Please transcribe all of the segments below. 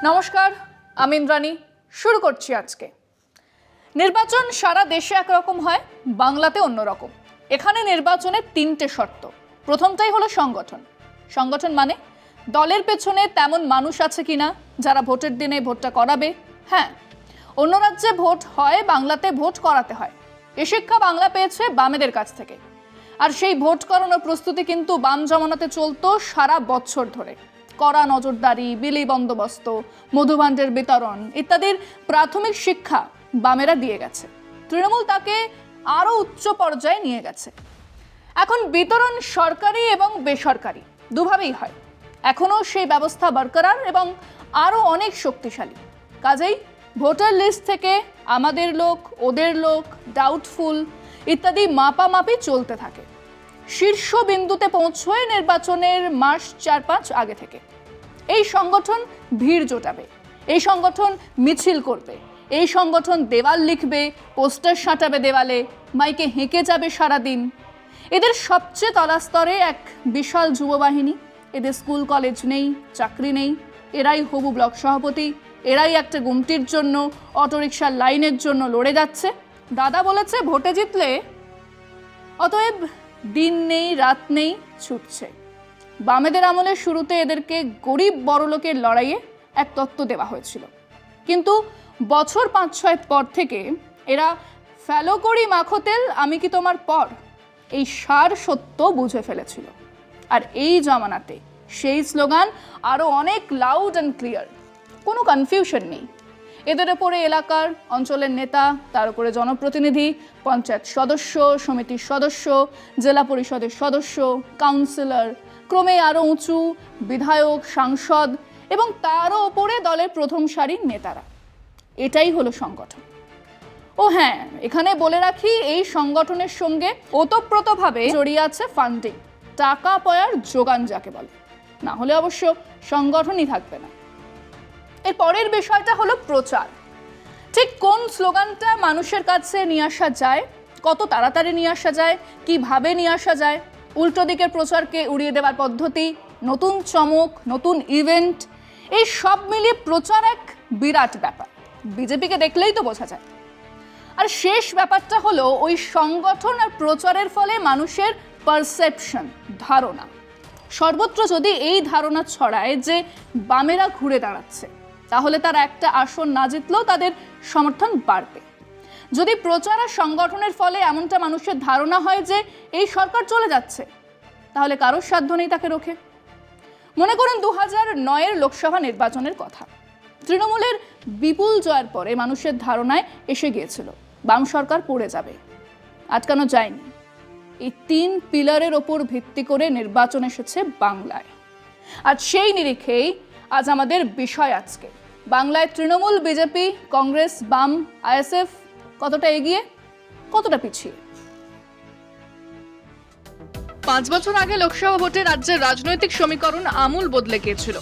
নমস্কার, আমি ইন্দ্রাণী। শুরু করছি আজকে। নির্বাচন সারা দেশে একরকম হয়, বাংলাতে অন্যরকম। এখানে নির্বাচনের তিনটে শর্ত। প্রথমটাই হলো সংগঠন। সংগঠন মানে দলের পেছনে তেমন মানুষ আছে কিনা যারা ভোটের দিনে ভোটটা করাবে। হ্যাঁ, অন্য রাজ্যে ভোট হয়, বাংলাতে ভোট করাতে হয়। এ শিক্ষা বাংলা পেয়েছে বামেদের কাছ থেকে। আর সেই ভোট করানোর প্রস্তুতি কিন্তু বাম জমানাতে চলতো সারা বছর ধরে। কড়া নজরদারি, বিলি বন্দোবস্ত, মধুভাণ্ডের বিতরণ ইত্যাদির প্রাথমিক শিক্ষা বামেরা দিয়ে গেছে। তৃণমূল তাকে আরও উচ্চ পর্যায়ে নিয়ে গেছে। এখন বিতরণ সরকারি এবং বেসরকারি দুভাবেই হয়। এখনও সেই ব্যবস্থা বরকরার এবং আরও অনেক শক্তিশালী। কাজেই ভোটার লিস্ট থেকে আমাদের লোক, ওদের লোক, ডাউটফুল ইত্যাদি মাপামাপি চলতে থাকে। শীর্ষ বিন্দুতে পৌঁছয় নির্বাচনের মাস 4-5 আগে থেকে। এই সংগঠন ভিড় জোটাবে, এই সংগঠন মিছিল করবে, এই সংগঠন দেওয়াল লিখবে, পোস্টার সাঁটাবে দেওয়ালে, মাইকে হেঁকে যাবে সারাদিন। এদের সবচেয়ে তলাস্তরে এক বিশাল যুববাহিনী। এদের স্কুল কলেজ নেই, চাকরি নেই। এরাই হবু ব্লক সভাপতি, এরাই একটা গুমটির জন্য, অটোরিকশার লাইনের জন্য লড়ে যাচ্ছে। দাদা বলেছে ভোটে জিতলে, অতএব দিন নেই রাত নেই, ছুটছে। বামেদের আমলের শুরুতে এদেরকে গরিব বড়লোকের লড়াইয়ে এক তত্ত্ব দেওয়া হয়েছিল, কিন্তু বছর 5-6 পর থেকে এরা ফেলো করি মাখো তেল, আমি কি তোমার পর, এই সার সত্য বুঝে ফেলেছিল। আর এই জমানাতে সেই স্লোগান আরও অনেক লাউড অ্যান্ড ক্লিয়ার, কোনো কনফিউশন নেই। এদের ওপরে এলাকার অঞ্চলের নেতা, তার উপরে জনপ্রতিনিধি, পঞ্চায়েত সদস্য, সমিতির সদস্য, জেলা পরিষদের সদস্য, কাউন্সিলর, ক্রমে আরও উঁচু বিধায়ক, সাংসদ এবং তারও ওপরে দলের প্রথম সারির নেতারা। এটাই হলো সংগঠন। ও হ্যাঁ, এখানে বলে রাখি, এই সংগঠনের সঙ্গে ওতপ্রোতভাবে জড়িয়ে আছে ফান্ডিং, টাকা পয়সার যোগান যাকে বলে। না হলে অবশ্য সংগঠনই থাকবে না। এর পরের বিষয়টা হলো প্রচার। ঠিক কোন স্লোগানটা মানুষের কাছে নিয়ে আসা যায়, কত তাড়াতাড়ি নিয়ে আসা যায়, কিভাবে নিয়ে আসা যায়, উল্টো দিকের প্রচারকে উড়িয়ে দেওয়ার পদ্ধতি, নতুন চমক, নতুন ইভেন্ট, এই সব মিলিয়ে প্রচার এক বিরাট ব্যাপার। বিজেপিকে দেখলেই তো বোঝা যায়। আর শেষ ব্যাপারটা হলো ওই সংগঠন আর প্রচারের ফলে মানুষের পারসেপশন, ধারণা। সর্বত্র যদি এই ধারণা ছড়ায় যে বামেরা ঘুরে দাঁড়াচ্ছে, তাহলে তারা একটা আসন না জিতলেও তাদের সমর্থন বাড়বে। যদি প্রচার আর সংগঠনের ফলে এমনটা মানুষের ধারণা হয় যে এই সরকার চলে যাচ্ছে, তাহলে কারোর সাধ্য নেই তাকে রোখে। মনে করুন 2009-এর লোকসভা নির্বাচনের কথা। তৃণমূলের বিপুল জয়ের পরে মানুষের ধারণায় এসে গিয়েছিল বাম সরকার পড়ে যাবে। আটকানো যায়নি। এই 3 পিলারের ওপর ভিত্তি করে নির্বাচন এসেছে বাংলায়। আর সেই নিরিখেই আজ আমাদের বিষয় আজকে। বাংলায় তৃণমূল, বিজেপি, কংগ্রেস, বাম, আইএসএফ কতটা এগিয়ে, কতটা পিছিয়ে। 5 বছর আগে লোকসভা ভোটে রাজ্যের রাজনৈতিক সমীকরণ আমূল বদলে গিয়েছিল।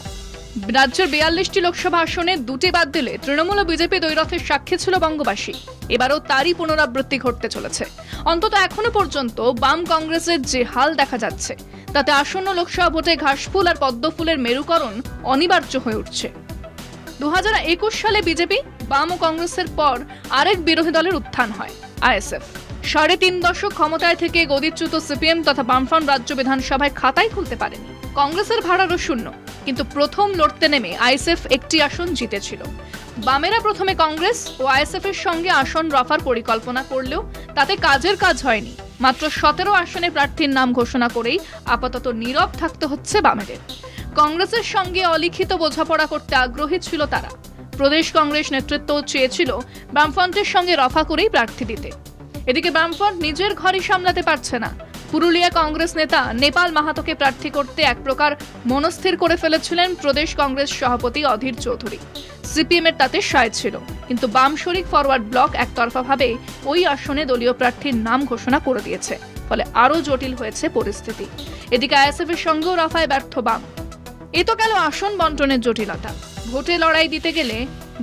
রাজ্যের 42টি লোকসভা আসনে 2টি বাদ দিলে তৃণমূল ও বিজেপি দ্বৈরথের সাক্ষী ছিল বঙ্গবাসী। এবারও তারই পুনরাবৃত্তি ঘটতে চলেছে। অন্তত এখনো পর্যন্ত বাম কংগ্রেসের যে হাল দেখা যাচ্ছে, তাতে আসন্ন লোকসভা ভোটে ঘাসফুল আর পদ্মফুলের মেরুকরণ অনিবার্য হয়ে উঠছে। 2021 সালে বিজেপি, বাম ও কংগ্রেসের পর আরেক বিরোধী দলের উত্থান হয়, আইএসএফ। 3.5 দশক ক্ষমতায় থেকে গদিচ্যুত সিপিএম তথা বামফ্রন্ট রাজ্য বিধানসভায় খাতাই খুলতে পারেনি। কংগ্রেসের ভাড়ারও শূন্য, কিন্তু প্রথম লড়তে নেমে আইএসএফ একটি আসন জিতেছিল। বামেরা প্রথমে কংগ্রেস ও আইএসএফ এর সঙ্গে আসন রফার পরিকল্পনা করলেও তাতে কাজের কাজ হয়নি। মাত্র 17 আসনে প্রার্থীর নাম ঘোষণা করেই আপাতত নীরব থাকতে হচ্ছে বামেদের। কংগ্রেসের সঙ্গে অলিখিত বোঝাপড়া করতে আগ্রহী ছিল তারা। প্রদেশ কংগ্রেস নেতৃত্ব চেয়েছিল বামফ্রন্টের সঙ্গে রফা করেই প্রার্থী দিতে। এদিকে বামফ্রন্ট নিজের ঘরই সামলাতে পারছে না। পুরুলিয়া কংগ্রেস নেতা নেপাল মাহাতোকে প্রার্থী করতে এক প্রকার মনস্থির করে ফেলেছিলেন প্রদেশ কংগ্রেস সভাপতি অধীর চৌধুরী। সিপিএম এর তাতে সায় ছিল, কিন্তু বাম শরিক ফরওয়ার্ড ব্লক একতরফাভাবে ওই আসনে দলীয় প্রার্থীর নাম ঘোষণা করে দিয়েছে। ফলে আরও জটিল হয়েছে পরিস্থিতি। এদিকে আইএসএফ এর সঙ্গেও রফায় ব্যর্থ বাম। এ তো গেল আসন বন্টনের জটিলতা। ভোটে লড়াই দিতে গেলে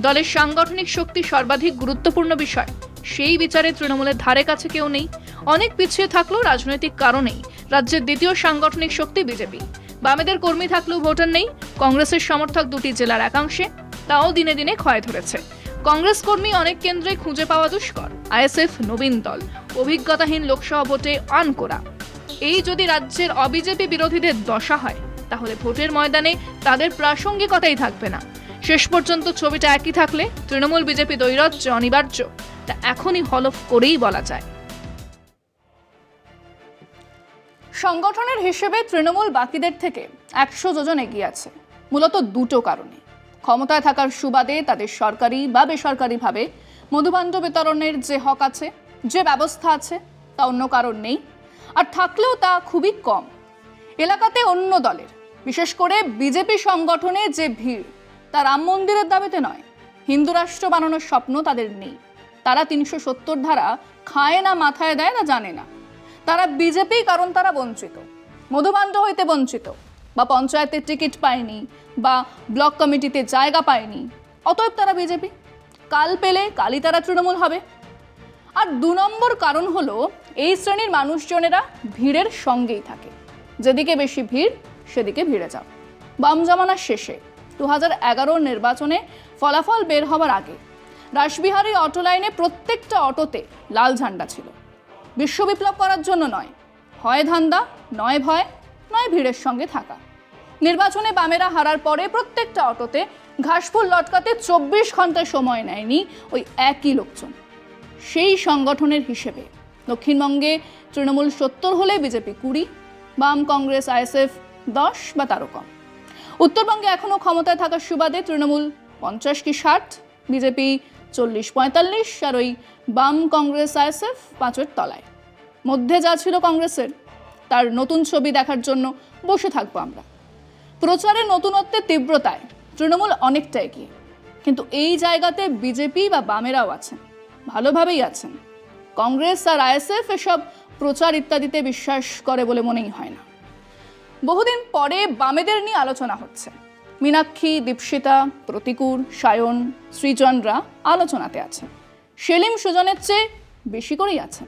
দলের সাংগঠনিক শক্তি সর্বাধিক গুরুত্বপূর্ণ বিষয়। সেই বিচারে তৃণমূলের ধারে কাছে কেউ নেই। অনেক পিছিয়ে থাকলেও রাজনৈতিক কারণেই রাজ্যের দ্বিতীয় সাংগঠনিক শক্তি বিজেপি। বামেদের কর্মী থাকলেও ভোটার নেই। কংগ্রেসের সমর্থক 2টি জেলার একাংশে। তাও দিনে দিনে ক্ষয় ধরেছে। কংগ্রেস কর্মী অনেক কেন্দ্রে খুঁজে পাওয়া দুষ্কর। আইএসএফ নবীন দল, অভিজ্ঞতাহীন লোকসভা ভোটে আনকোরা। এই যদি রাজ্যের অবিজেপি বিরোধীদের দশা হয়, তাহলে ভোটের ময়দানে তাদের প্রাসঙ্গিকতাই থাকবে না। শেষ পর্যন্ত ছবিটা একই থাকলে তৃণমূল বিজেপি দ্বৈরথ্য অনিবার্য, তা এখনই হলফ করেই বলা যায়। সংগঠনের হিসেবে তৃণমূল বাকিদের থেকে 100 যোজন এগিয়ে আছে, মূলত দুটো কারণে। ক্ষমতায় থাকার সুবাদে তাদের সরকারি বা বেসরকারিভাবে মধুভাণ্ড বিতরণের যে হক আছে, যে ব্যবস্থা আছে, তা অন্য কারণ নেই। আর থাকলেও তা খুবই কম। এলাকাতে অন্য দলের, বিশেষ করে বিজেপি সংগঠনে যে ভিড়, তা রাম মন্দিরের দাবিতে নয়। হিন্দু রাষ্ট্র বানানোর স্বপ্ন তাদের নেই। তারা 370 ধারা খায় না, মাথায় দেয় না, জানে না। তারা বিজেপি কারণ তারা বঞ্চিত, মধুভাণ্ড হইতে বঞ্চিত, বা পঞ্চায়েতের টিকিট পায়নি, বা ব্লক কমিটিতে জায়গা পায়নি, অতএব তারা বিজেপি। কাল পেলে কালই তারা তৃণমূল হবে। আর 2 নম্বর কারণ হলো, এই শ্রেণীর মানুষজনেরা ভিড়ের সঙ্গেই থাকে। যেদিকে বেশি ভিড় সেদিকে ভিড়ে যাও। বাম জামানার শেষে 2011 নির্বাচনে ফলাফল বের হওয়ার আগে রাসবিহারী অটো লাইনে প্রত্যেকটা অটোতে লাল ঝান্ডা ছিল। বিশ্ব বিপ্লব করার জন্য নয়, হয় ধান্দা, নয় ভয়, নয় ভিড়ের সঙ্গে থাকা। নির্বাচনে বামেরা হারার পরে প্রত্যেকটা অটোতে ঘাসফুল লটকাতে 24 ঘন্টা সময় নেয়নি ওই একই লোকজন। সেই সংগঠনের হিসেবে দক্ষিণবঙ্গে তৃণমূল 70 হলে বিজেপি 20, বাম কংগ্রেস আইএসএফ 10 বা তারও কম। উত্তরবঙ্গে এখনও ক্ষমতায় থাকার সুবাদে তৃণমূল 50 কি 60, বিজেপি 40-45, আর ওই বাম কংগ্রেস আইএসএফ 5-এর তলায়। মধ্যে যা ছিল কংগ্রেসের, তার নতুন ছবি দেখার জন্য বসে থাকবো আমরা। প্রচারের নতুনত্বের তীব্রতায় তৃণমূল অনেকটা এগিয়ে, কিন্তু এই জায়গাতে বিজেপি বা বামেরাও আছেন, ভালোভাবেই আছেন। কংগ্রেস আর আইএসএফ এসব প্রচার ইত্যাদিতে বিশ্বাস করে বলে মনেই হয় না। বহুদিন পরে বামেদের নিয়ে আলোচনা হচ্ছে। মীনাক্ষী, দীপশিতা, প্রতিকুর, সায়ন, সৃজনরা আলোচনাতে আছেন। সেলিম সুজনের চেয়ে বেশি করেই আছেন।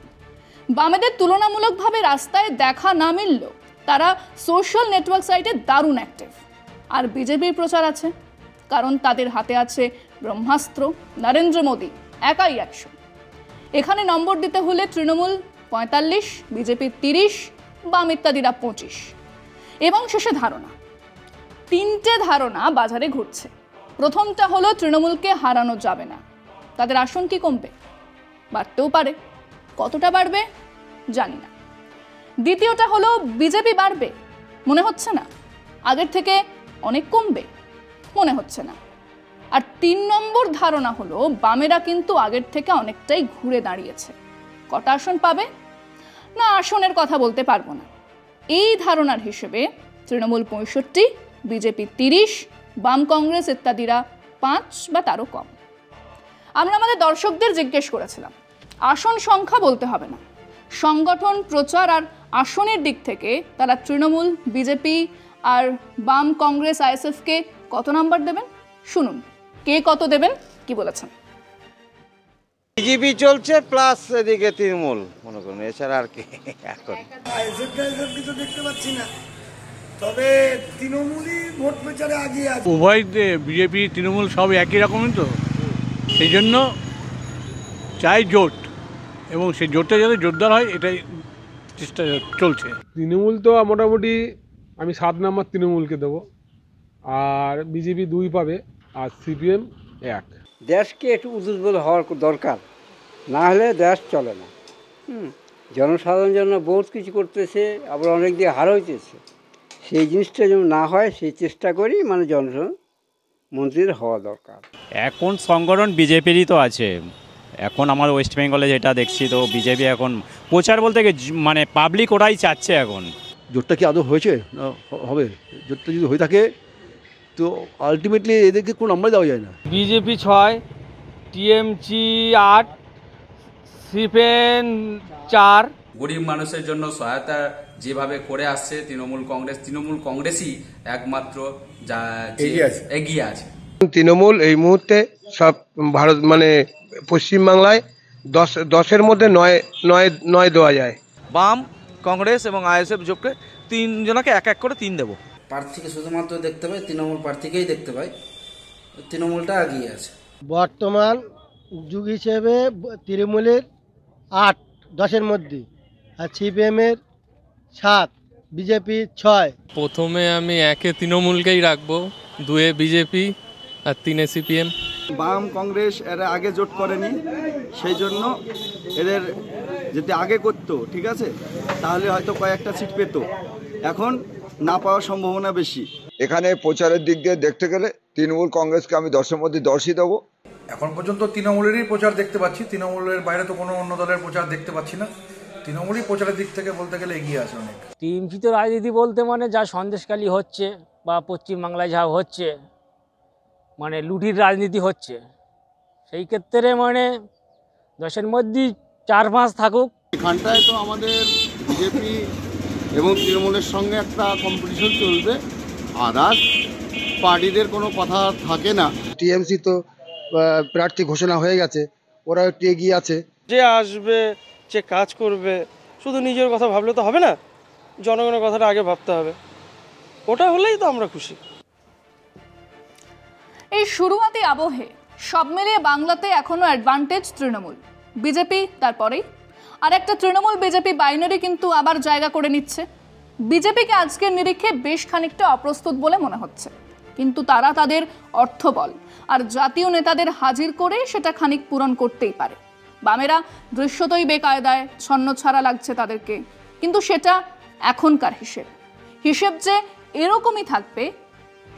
বামেদের তুলনামূলকভাবে রাস্তায় দেখা না মিললেও তারা সোশ্যাল নেটওয়ার্ক সাইটে দারুণ অ্যাক্টিভ। আর বিজেপির প্রচার আছে, কারণ তাদের হাতে আছে ব্রহ্মাস্ত্র, নরেন্দ্র মোদী একাই 100। এখানে নম্বর দিতে হলে তৃণমূল 45, বিজেপি 30, বাম ইত্যাদিরা 25। এবং শেষে ধারণা, 3টে ধারণা বাজারে ঘুরছে। প্রথমটা হলো তৃণমূলকে হারানো যাবে না, তাদের আসন কি কমবে? বাড়তেও পারে, কতটা বাড়বে জানি না। দ্বিতীয়টা হলো বিজেপি বাড়বে, মনে হচ্ছে না। আগের থেকে অনেক কমবে, মনে হচ্ছে না। আর 3 নম্বর ধারণা হলো বামেরা কিন্তু আগের থেকে অনেকটাই ঘুরে দাঁড়িয়েছে। কটা আসন পাবে না, আসনের কথা বলতে পারবো না। এই ধারণার হিসেবে তৃণমূল 65, বিজেপি 30, বাম কংগ্রেস ইত্যাদিরা 5 বা তারও কম। আমরা আমাদের দর্শকদের জিজ্ঞেস করেছিলাম, আসন সংখ্যা বলতে হবে না, সংগঠন, প্রচার আর আসনের দিক থেকে তারা তৃণমূল, বিজেপি আর বাম কংগ্রেস আইএসএফকে কত নাম্বার দেবেন? শুনুন কে কত দেবেন, কি বলেছেন। বিজেপি চলছে প্লাস এদিকে তৃণমূল, মনে করুন, এছাড়া আর কি এখন কিছু দেখতে পাচ্ছি না। তবে তৃণমূলই ভোট প্রচারে আগিয়ে আছে। উভয় বিজেপি তৃণমূল সব একই রকমই, তো সেই জন্য চাই জোট, এবং সেই জোটটা যাতে জোরদার হয় এটাই চেষ্টা চলছে। তৃণমূল তো মোটামুটি আমি 7 নম্বর তৃণমূলকে দেবো, আর বিজেপি 2 পাবে, আর সিপিএম 1। দেশকে একটু উদ্যোগ হওয়ার দরকার, না হলে দেশ চলে না। জনসাধারণের জন্য বহুত কিছু করতেছে, আবার অনেক দিয়ে হার হইতেছে। সেই জিনিসটা যেন না হয় সেই চেষ্টা করি, মানে জনসাধারণ মন্ত্রীর হওয়া দরকার। এখন সংগঠন বিজেপিরই তো আছে। এখন আমার ওয়েস্ট বেঙ্গলে যেটা দেখছি, তো বিজেপি এখন প্রচার বলতে মানে পাবলিক ওরাই চাচ্ছে এখন। জোটটা কি আদৌ হয়েছে না হবে? জোটটা যদি হয়ে থাকে তো আলটিমেটলি এদেরকে কোনো নাম্বার দেওয়া যায় না। BJP 6, TMC 8, CPM 4। গরিব মানুষের জন্য সহায়তা যেভাবে করে আসছে তৃণমূল কংগ্রেসই একমাত্র যা এগিয়ে আছে। তৃণমূল এই মুহূর্তে সব ভারত মানে পশ্চিমবাংলায় 10-এর মধ্যে 9 দেওয়া যায়। বাম, কংগ্রেস এবং আইএসএফ জোটকে 3 জনকে এক এক করে 3 দেবো। প্রার্থীকে শুধুমাত্র দেখতে পাই, তৃণমূল প্রার্থীকেই দেখতে পাই, তৃণমূলটা এগিয়ে আছে। বর্তমান যুগ হিসেবে তৃণমূলের 8-10-এর মধ্যে, আর সিপিএমের 7, বিজেপি 6। প্রথমে আমি 1-এ তৃণমূলকেই রাখবো, 2-এ বিজেপি আর 3-এ সিপিএম। বাম কংগ্রেস এরা আগে জোট করেনি, সেই জন্য এদের যদি আগে করতো ঠিক আছে তাহলে হয়তো কয়েকটা সিট পেত, এখন না পাওয়ার সম্ভাবনা বেশি। এখানে প্রচারের দিক দিয়ে দেখতে গেলে তৃণমূল কংগ্রেসকে আমি 10-এর মধ্যে 10ই দেবো। এখন পর্যন্ত তৃণমূলেরই প্রচার দেখতে পাচ্ছি, তৃণমূলের বাইরে তো কোনো অন্য দলের প্রচার দেখতে পাচ্ছি না। তৃণমূলই প্রচারের দিক থেকে বলতে গেলে এগিয়ে আছে অনেক। টিএমসি তো রাজনীতি বলতে মানে যা সন্দেশখালী হচ্ছে বা পশ্চিমবাংলায় যা হচ্ছে, মানে লুটির রাজনীতি হচ্ছে, সেই ক্ষেত্রে মানে 10-এর মধ্যেই 4-5 থাকুক। এখানটায় তো আমাদের বিজেপি এবং তৃণমূলের সঙ্গে একটা কম্পিটিশন চলবে, আদার্স পার্টিদের কোনো কথা থাকে না। টিএমসি তো প্রার্থী ঘোষণা হয়ে গেছে, ওরা একটু এগিয়ে আছে। যে আসবে, যে কাজ করবে, শুধু নিজের কথা ভাবলে তো হবে না, জনগণের কথাটা আগে ভাবতে হবে, ওটা হলেই তো আমরা খুশি। এই শুরুয়াতি আবহে সব মিলিয়ে বাংলাতে এখনো অ্যাডভান্টেজ তৃণমূল, বিজেপি তারপরেই। আর একটা তৃণমূল বিজেপি বাইনারি কিন্তু আবার জায়গা করে নিচ্ছে। বিজেপিকে আজকের নিরিখে বেশ খানিকটা অপ্রস্তুত বলে মনে হচ্ছে, কিন্তু তারা তাদের অর্থবল আর জাতীয় নেতাদের হাজির করে সেটা খানিক পূরণ করতেই পারে। বামেরা দৃশ্যতই বেকায়দায়, ছন্নছাড়া লাগছে তাদেরকে, কিন্তু সেটা এখনকার হিসেব যে এরকমই থাকবে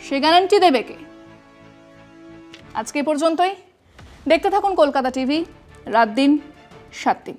সে গ্যারান্টি দেবে কে? আজকে পর্যন্তই। দেখতে থাকুন কলকাতা টিভি, রাত দিন 7 দিন।